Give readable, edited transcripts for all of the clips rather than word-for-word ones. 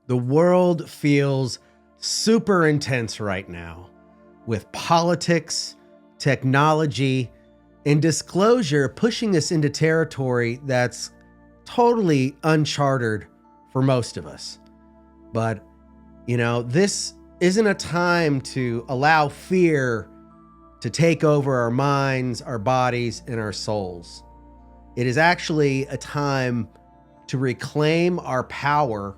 The world feels super intense right now with politics, technology, and disclosure pushing us into territory that's totally uncharted for most of us. But, this isn't a time to allow fear to take over our minds, our bodies, and our souls. It is actually a time to reclaim our power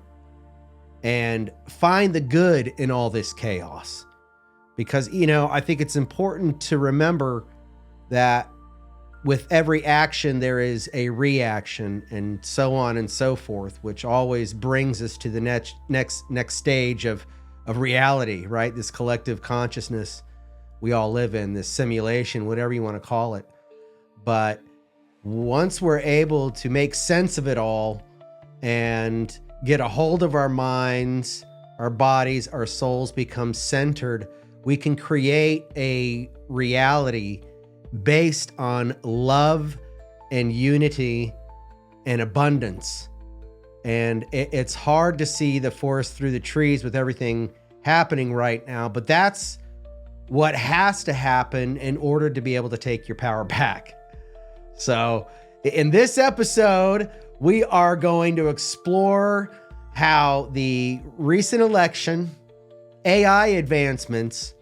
and find the good in all this chaos. Because, I think it's important to remember that with every action, there is a reaction and so on and so forth, which always brings us to the next stage of reality, right? This collective consciousness we all live in, this simulation, whatever you want to call it. But once we're able to make sense of it all and get a hold of our minds, our bodies, our souls become centered, we can create a reality based on love and unity and abundance. And it's hard to see the forest through the trees with everything happening right now, but that's what has to happen in order to be able to take your power back. So in this episode, we are going to explore how the recent election, AI advancements,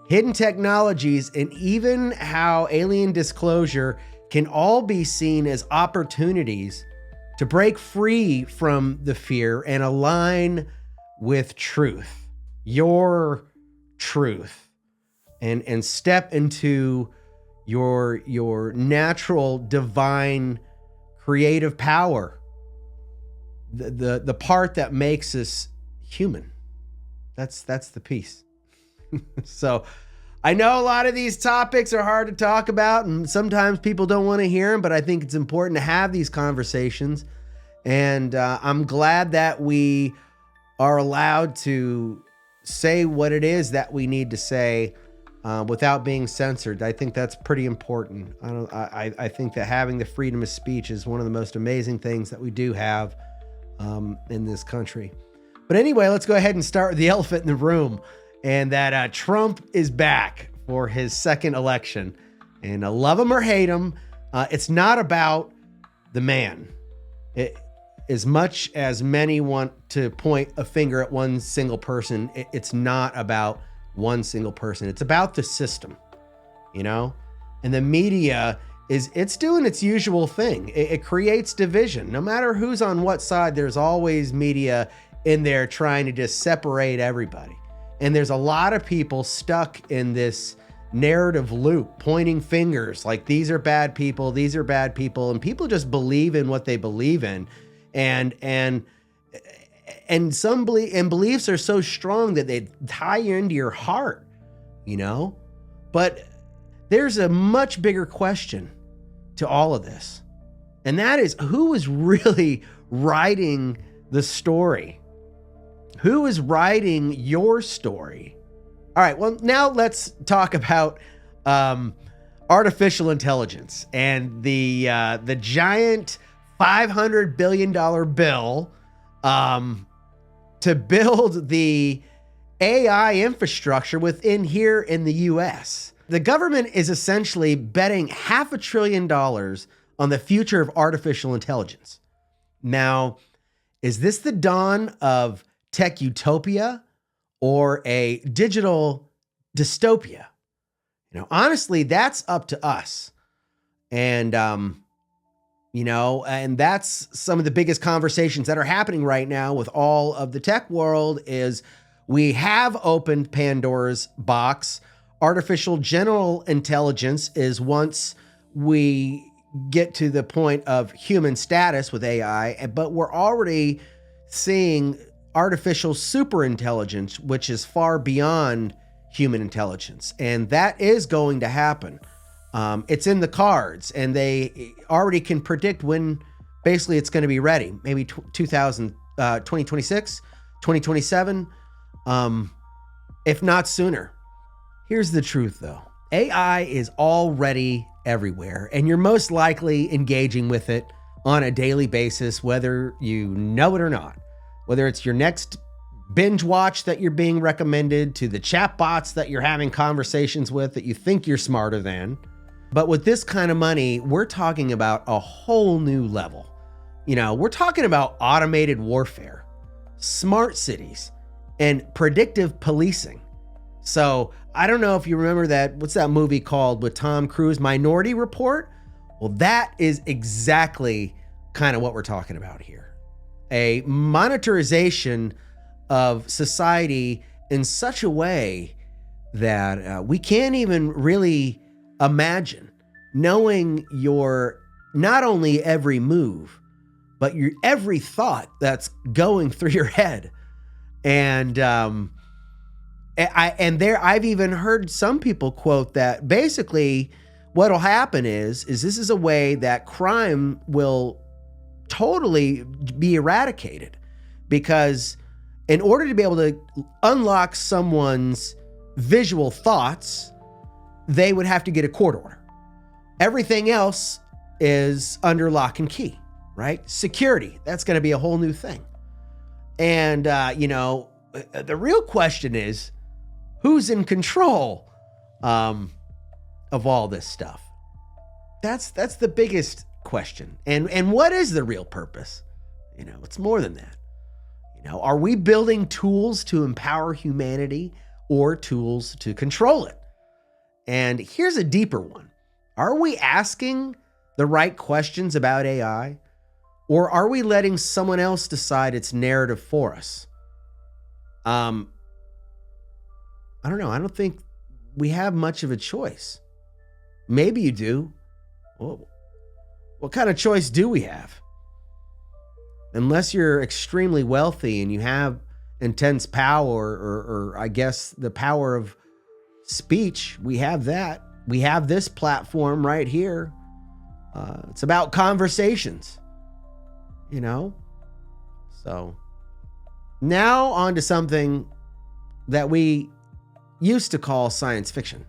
hidden technologies, and even how alien disclosure can all be seen as opportunities to break free from the fear and align with truth, your truth, and step into your natural, divine, creative power, the part that makes us human. That's the piece. So I know a lot of these topics are hard to talk about and sometimes people don't want to hear them, but I think it's important to have these conversations. And I'm glad that we are allowed to say what it is that we need to say without being censored. I think that's pretty important. I think that having the freedom of speech is one of the most amazing things that we do have in this country. But anyway, let's go ahead and start with the elephant in the room. And that Trump is back for his second election. And love him or hate him, it's not about the man. As much as many want to point a finger at one single person, it's not about one single person. It's about the system, And the media it's doing its usual thing. It creates division. No matter who's on what side, there's always media in there trying to just separate everybody. And there's a lot of people stuck in this narrative loop, pointing fingers like these are bad people, and people just believe in what they believe in. And some beliefs are so strong that they tie into your heart, But there's a much bigger question to all of this. And that is, who is really writing the story? Who is writing your story? All right, well, now let's talk about artificial intelligence and the giant $500 billion bill to build the AI infrastructure within here in the US. The government is essentially betting $500 billion on the future of artificial intelligence. Now, is this the dawn of tech utopia or a digital dystopia? Honestly, that's up to us. And, and that's some of the biggest conversations that are happening right now with all of the tech world is we have opened Pandora's box. Artificial general intelligence is once we get to the point of human status with AI, but we're already seeing artificial superintelligence, which is far beyond human intelligence. And that is going to happen. It's in the cards, and they already can predict when basically it's going to be ready. Maybe 2026, 2027, if not sooner. Here's the truth, though. AI is already everywhere, and you're most likely engaging with it on a daily basis, whether you know it or not. Whether it's your next binge watch that you're being recommended, to the chat bots that you're having conversations with that you think you're smarter than. But with this kind of money, we're talking about a whole new level. We're talking about automated warfare, smart cities, and predictive policing. So I don't know if you remember what's that movie called with Tom Cruise, Minority Report? Well, that is exactly kind of what we're talking about here. A monitorization of society in such a way that we can't even really imagine knowing your not only every move, but your every thought that's going through your head. And I've even heard some people quote that basically what'll happen is this is a way that crime will totally be eradicated, because in order to be able to unlock someone's visual thoughts, they would have to get a court order. Everything else is under lock and key, right? Security, that's going to be a whole new thing. And, the real question is, who's in control of all this stuff? That's the biggest question. And what is the real purpose? It's more than that. Are we building tools to empower humanity or tools to control it? And here's a deeper one. Are we asking the right questions about AI, or are we letting someone else decide its narrative for us? I don't know. I don't think we have much of a choice. Maybe you do. Well, what kind of choice do we have? Unless you're extremely wealthy and you have intense power, or I guess the power of speech, we have that. We have this platform right here. It's about conversations, So now on to something that we used to call science fiction,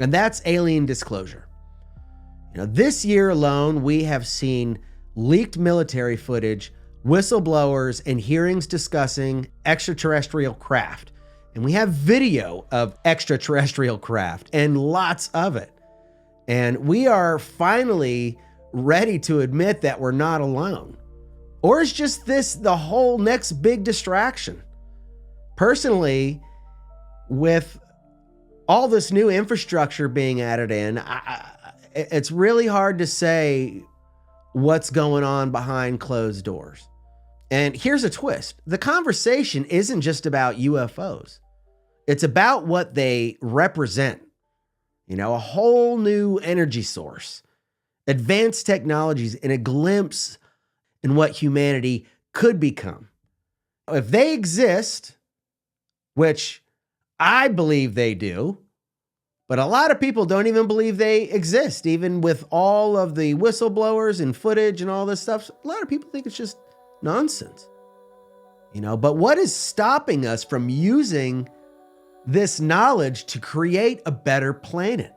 and that's alien disclosure. This year alone, we have seen leaked military footage, whistleblowers, and hearings discussing extraterrestrial craft. And we have video of extraterrestrial craft, and lots of it. And we are finally ready to admit that we're not alone. Or is just this the whole next big distraction? Personally, with all this new infrastructure being added in, it's really hard to say what's going on behind closed doors. And here's a twist. The conversation isn't just about UFOs. It's about what they represent. A whole new energy source, advanced technologies, and a glimpse in what humanity could become. If they exist, which I believe they do, but a lot of people don't even believe they exist, even with all of the whistleblowers and footage and all this stuff. A lot of people think it's just nonsense. But what is stopping us from using this knowledge to create a better planet?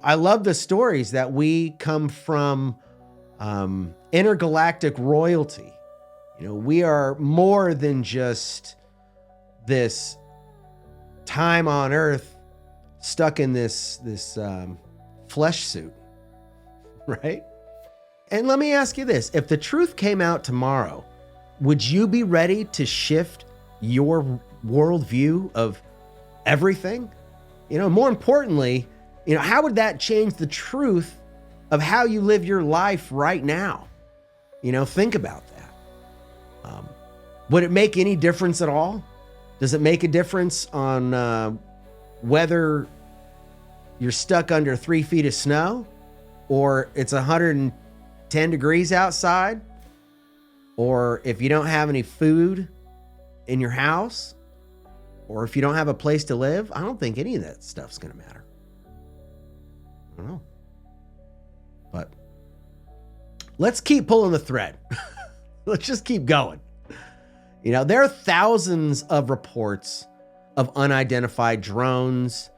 I love the stories that we come from intergalactic royalty. We are more than just this time on Earth stuck in this flesh suit, right? And let me ask you this. If the truth came out tomorrow, would you be ready to shift your worldview of everything? More importantly, how would that change the truth of how you live your life right now? Think about that. Would it make any difference at all? Does it make a difference on whether you're stuck under 3 feet of snow, or it's 110 degrees outside, or if you don't have any food in your house, or if you don't have a place to live? I don't think any of that stuff's going to matter. I don't know. But let's keep pulling the thread. Let's just keep going. There are thousands of reports of unidentified drones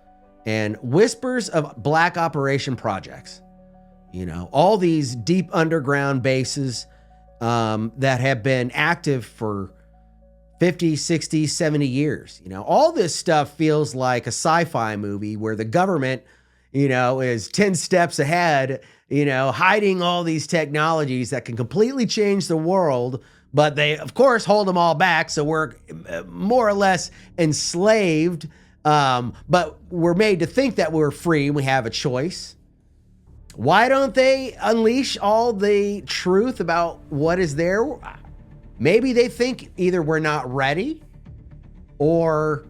and whispers of black operation projects. All these deep underground bases that have been active for 50, 60, 70 years. All this stuff feels like a sci-fi movie where the government, is 10 steps ahead, hiding all these technologies that can completely change the world, but they, of course, hold them all back. So we're more or less enslaved, but we're made to think that we're free and we have a choice. Why don't they unleash all the truth about what is there? Maybe they think either we're not ready or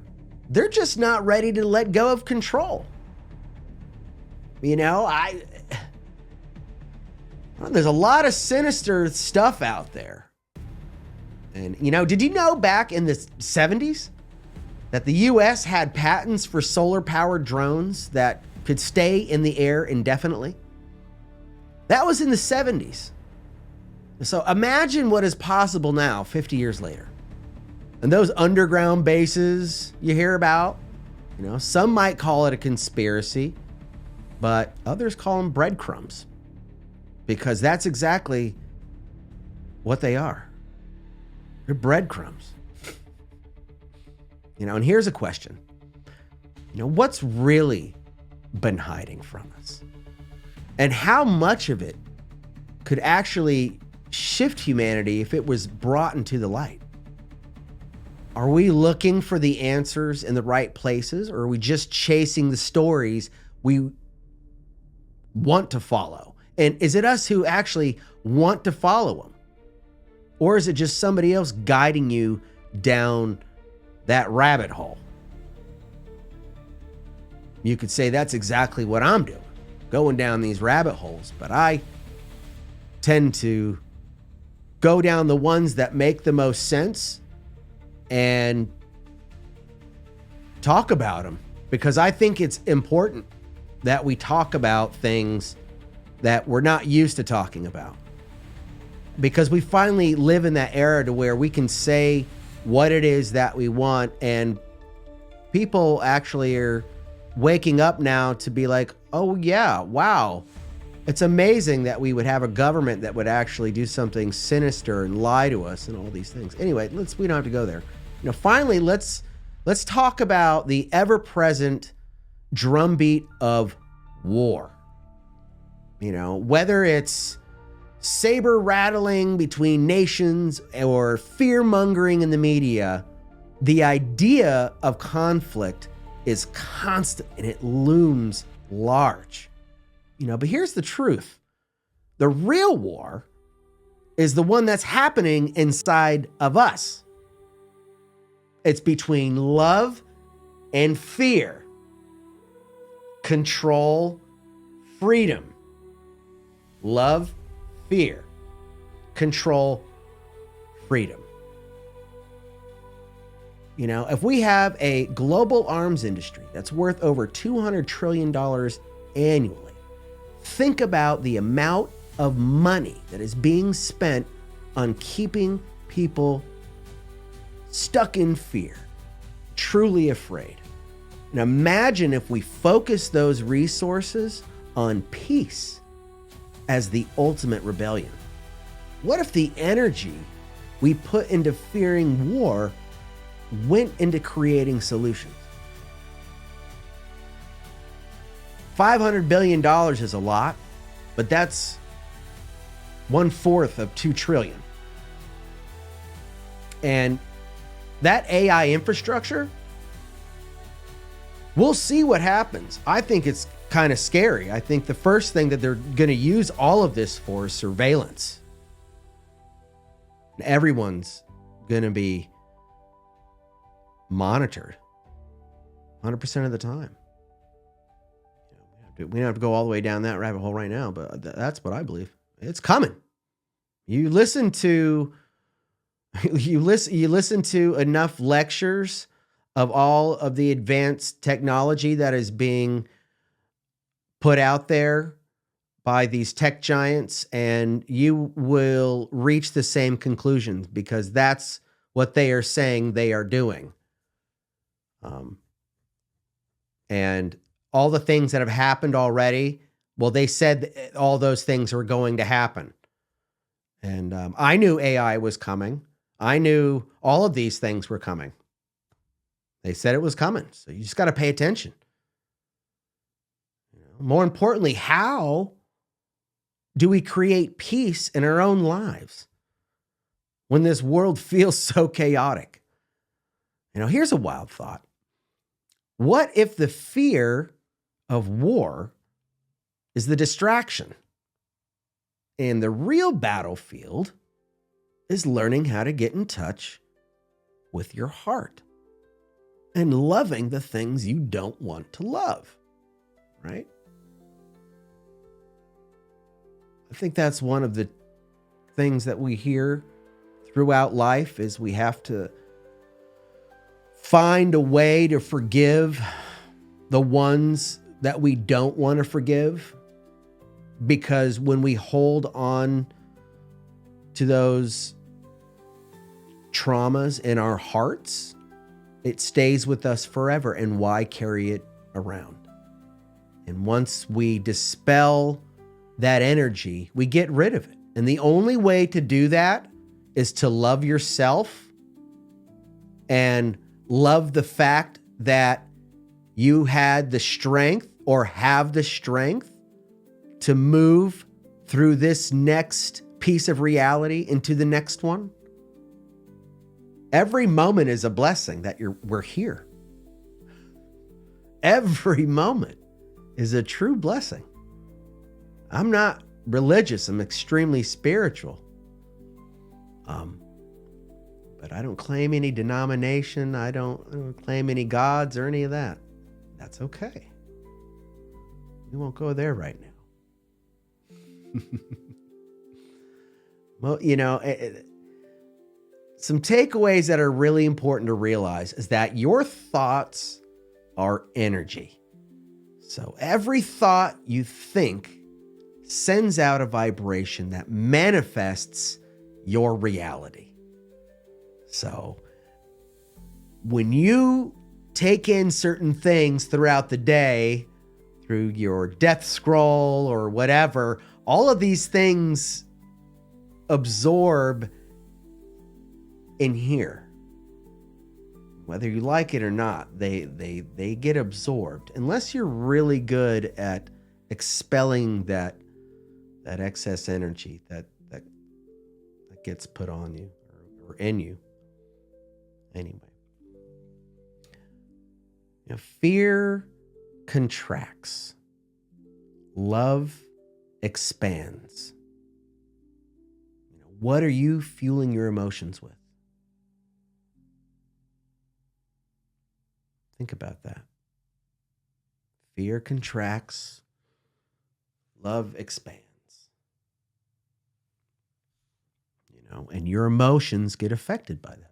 they're just not ready to let go of control. There's a lot of sinister stuff out there. And, did you know back in the 70s that the US had patents for solar-powered drones that could stay in the air indefinitely? That was in the 70s. So imagine what is possible now, 50 years later. And those underground bases you hear about, some might call it a conspiracy, but others call them breadcrumbs, because that's exactly what they are. They're breadcrumbs. And here's a question. What's really been hiding from us? And how much of it could actually shift humanity if it was brought into the light? Are we looking for the answers in the right places, or are we just chasing the stories we want to follow? And is it us who actually want to follow them? Or is it just somebody else guiding you down that rabbit hole? You could say that's exactly what I'm doing, going down these rabbit holes, but I tend to go down the ones that make the most sense and talk about them, because I think it's important that we talk about things that we're not used to talking about, because we finally live in that era to where we can say what it is that we want, and people actually are waking up now to be like, oh yeah, wow, it's amazing that we would have a government that would actually do something sinister and lie to us and all these things. Anyway, we don't have to go there. Finally, let's talk about the ever-present drumbeat of war. Whether it's saber rattling between nations or fear mongering in the media, the idea of conflict is constant and it looms large. But here's the truth. The real war is the one that's happening inside of us. It's between love and fear, control, freedom. Love, fear, control, freedom. If we have a global arms industry that's worth over $200 trillion annually, think about the amount of money that is being spent on keeping people stuck in fear, truly afraid. And imagine if we focus those resources on peace as the ultimate rebellion. What if the energy we put into fearing war went into creating solutions? $500 billion is a lot, but that's 1/4 of $2 trillion. And that AI infrastructure, we'll see what happens. I think it's kind of scary. I think the first thing that they're going to use all of this for is surveillance. And everyone's going to be monitored 100% of the time. We don't have to go all the way down that rabbit hole right now, but that's what I believe. It's coming. You listen to enough lectures of all of the advanced technology that is being put out there by these tech giants, and you will reach the same conclusions, because that's what they are saying they are doing. And all the things that have happened already, well, they said all those things are going to happen. And I knew AI was coming. I knew all of these things were coming. They said it was coming. So you just got to pay attention. More importantly, how do we create peace in our own lives when this world feels so chaotic? Here's a wild thought. What if the fear of war is the distraction and the real battlefield is learning how to get in touch with your heart and loving the things you don't want to love, right? I think that's one of the things that we hear throughout life is we have to find a way to forgive the ones that we don't want to forgive, because when we hold on to those traumas in our hearts, it stays with us forever. And why carry it around? And once we dispel that energy, we get rid of it. And the only way to do that is to love yourself and love the fact that you had the strength or have the strength to move through this next piece of reality into the next one. Every moment is a blessing that we're here. Every moment is a true blessing. I'm not religious. I'm extremely spiritual. But I don't claim any denomination. I don't claim any gods or any of that. That's okay. We won't go there right now. Well, some takeaways that are really important to realize is that your thoughts are energy. So every thought you think sends out a vibration that manifests your reality. So when you take in certain things throughout the day, through your death scroll or whatever, all of these things absorb in here. Whether you like it or not, they get absorbed. Unless you're really good at expelling that excess energy that gets put on you or in you. Anyway. Fear contracts. Love expands. What are you fueling your emotions with? Think about that. Fear contracts. Love expands. And your emotions get affected by that.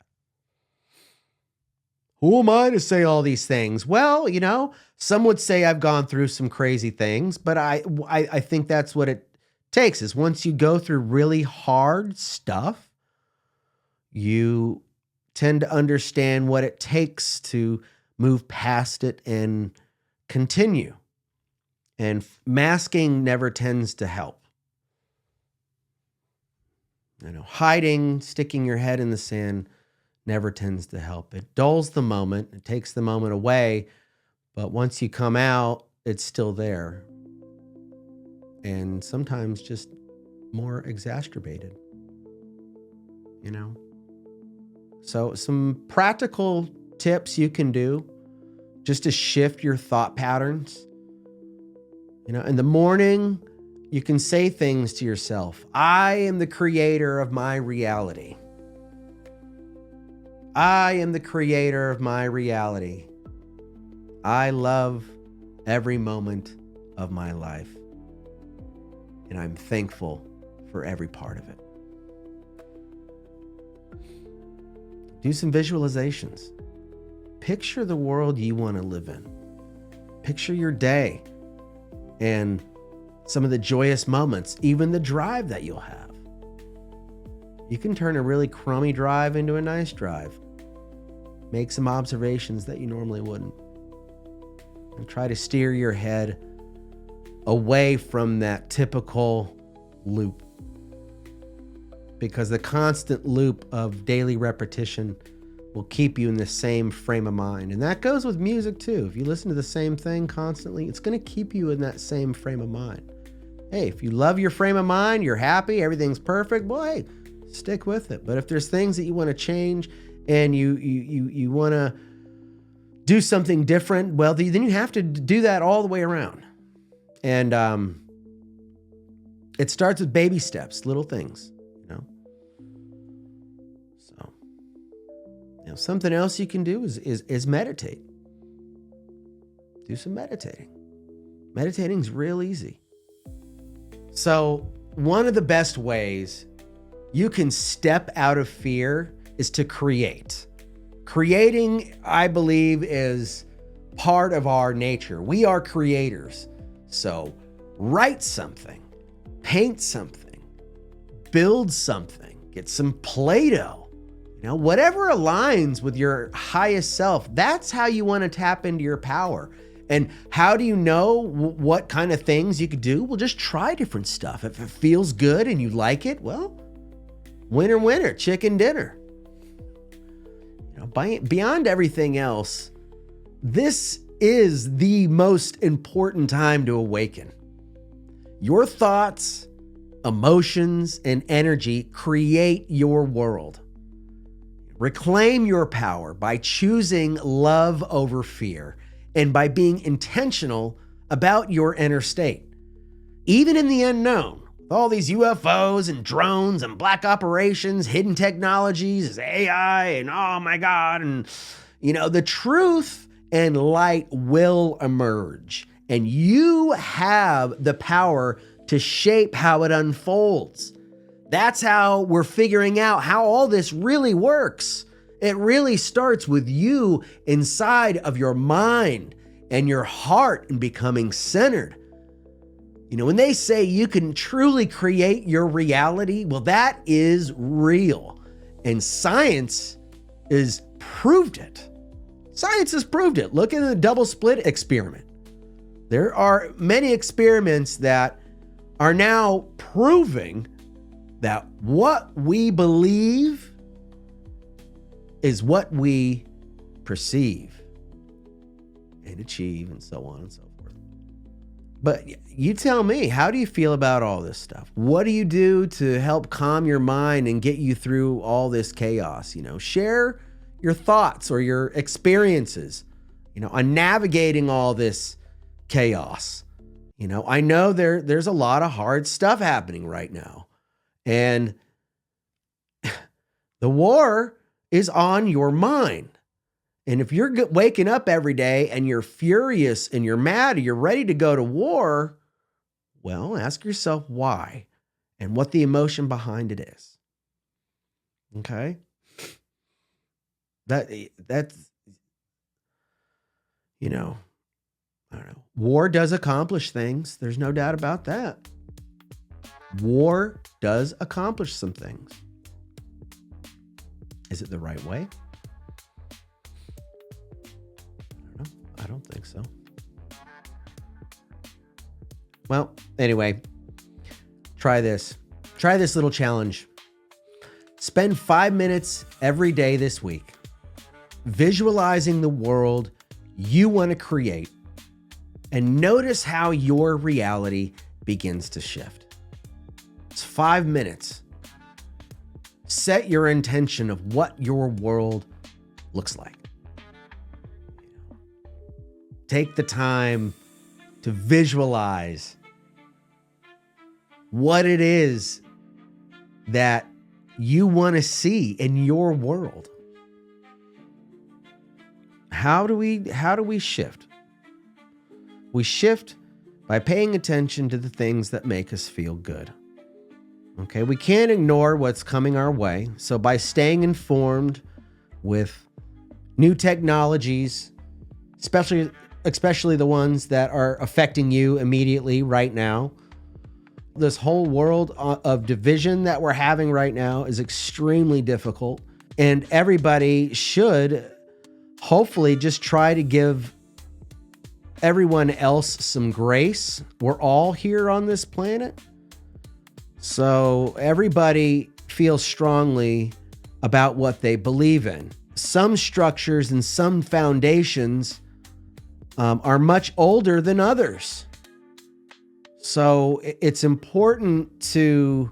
Who am I to say all these things? Well, some would say I've gone through some crazy things, but I think that's what it takes is once you go through really hard stuff, you tend to understand what it takes to move past it and continue. And masking never tends to help. Hiding, sticking your head in the sand never tends to help. It dulls the moment. It takes the moment away. But once you come out, it's still there. And sometimes just more exacerbated. So some practical tips you can do just to shift your thought patterns. In the morning, you can say things to yourself. I am the creator of my reality. I am the creator of my reality. I love every moment of my life. And I'm thankful for every part of it. Do some visualizations. Picture the world you want to live in. Picture your day and some of the joyous moments, even the drive that you'll have. You can turn a really crummy drive into a nice drive. Make some observations that you normally wouldn't. And try to steer your head away from that typical loop. because the constant loop of daily repetition will keep you in the same frame of mind. And that goes with music too. If you listen to the same thing constantly, it's going to keep you in that same frame of mind. Hey, if you love your frame of mind, you're happy, everything's perfect, well, hey, stick with it. But if there's things that you want to change and you want to do something different, well, then you have to do that all the way around. And it starts with baby steps, little things, So, something else you can do is meditate. Do some meditating. Meditating is real easy. So, one of the best ways you can step out of fear is to create. Creating, I believe, is part of our nature. We are creators. So write something, paint something, build something, get some Play-Doh, whatever aligns with your highest self. That's how you want to tap into your power. And how do you know what kind of things you could do? Well, just try different stuff. If it feels good and you like it, well, winner, chicken dinner. Beyond everything else, this is the most important time to awaken. Your thoughts, emotions, and energy create your world. Reclaim your power by choosing love over fear and by being intentional about your inner state. Even in the unknown, with all these UFOs and drones and black operations, hidden technologies, AI, and oh my God, and the truth and light will emerge, and you have the power to shape how it unfolds. That's how we're figuring out how all this really works. It really starts with you inside of your mind and your heart and becoming centered. When they say you can truly create your reality, well, that is real. And science has proved it. Science has proved it. Look at the double slit experiment. There are many experiments that are now proving that what we believe is what we perceive and achieve, and so on and so forth. But you tell me, how do you feel about all this stuff? What do you do to help calm your mind and get you through all this chaos? Share your thoughts or your experiences, on navigating all this chaos. I know there's a lot of hard stuff happening right now. And the war is on your mind. And if you're waking up every day and you're furious and you're mad or you're ready to go to war, well, ask yourself why and what the emotion behind it is. Okay? That's, I don't know. War does accomplish things. There's no doubt about that. War does accomplish some things. Is it the right way? I don't know. I don't think so. Well, anyway, try this. Try this little challenge. Spend 5 minutes every day this week visualizing the world you want to create, and notice how your reality begins to shift. It's 5 minutes. Set your intention of what your world looks like. Take the time to visualize what it is that you want to see in your world. How do we shift? We shift by paying attention to the things that make us feel good. Okay, we can't ignore what's coming our way. So by staying informed with new technologies, especially the ones that are affecting you immediately right now, this whole world of division that we're having right now is extremely difficult. And everybody should hopefully just try to give everyone else some grace. We're all here on this planet. So everybody feel strongly about what they believe in. Some structures and some foundations are much older than others. So it's important to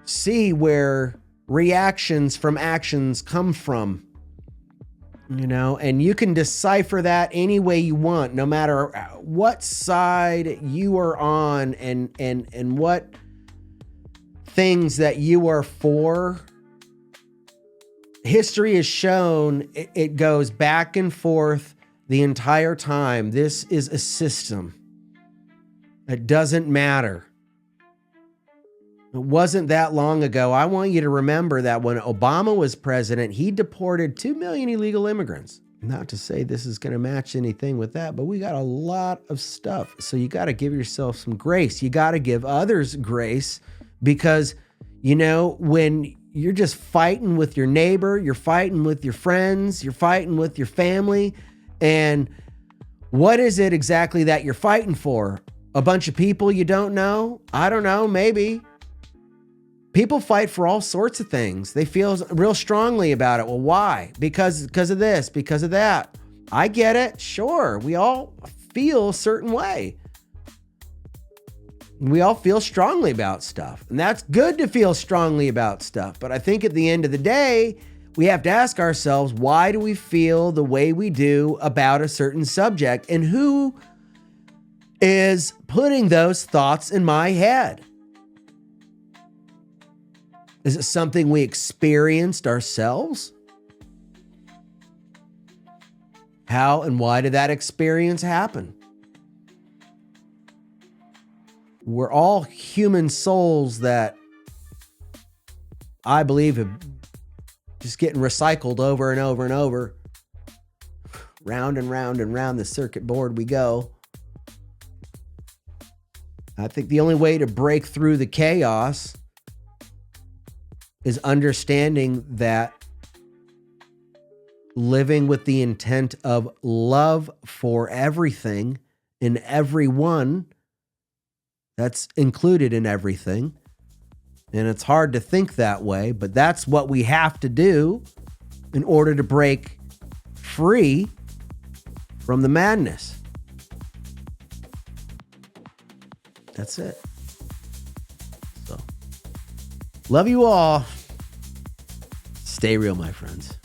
see where reactions from actions come from, and you can decipher that any way you want, no matter what side you are on and what things that you are for. History has shown it goes back and forth the entire time. This is a system. It doesn't matter. It wasn't that long ago. I want you to remember that when Obama was president, he deported 2 million illegal immigrants. Not to say this is going to match anything with that, but we got a lot of stuff. So you got to give yourself some grace. You got to give others grace because, when you're just fighting with your neighbor, you're fighting with your friends, you're fighting with your family. And what is it exactly that you're fighting for? A bunch of people you don't know? I don't know, maybe. People fight for all sorts of things. They feel real strongly about it. Well, why? Because of this, because of that. I get it. Sure. We all feel a certain way. We all feel strongly about stuff. And that's good to feel strongly about stuff. But I think at the end of the day, we have to ask ourselves, why do we feel the way we do about a certain subject? And who is putting those thoughts in my head? Is it something we experienced ourselves? How and why did that experience happen? We're all human souls that I believe have just getting recycled over and over and over. Round and round and round the circuit board we go. I think the only way to break through the chaos is understanding that living with the intent of love for everything and everyone, that's included in everything. And it's hard to think that way, but that's what we have to do in order to break free from the madness. That's it. So, love you all. Stay real, my friends.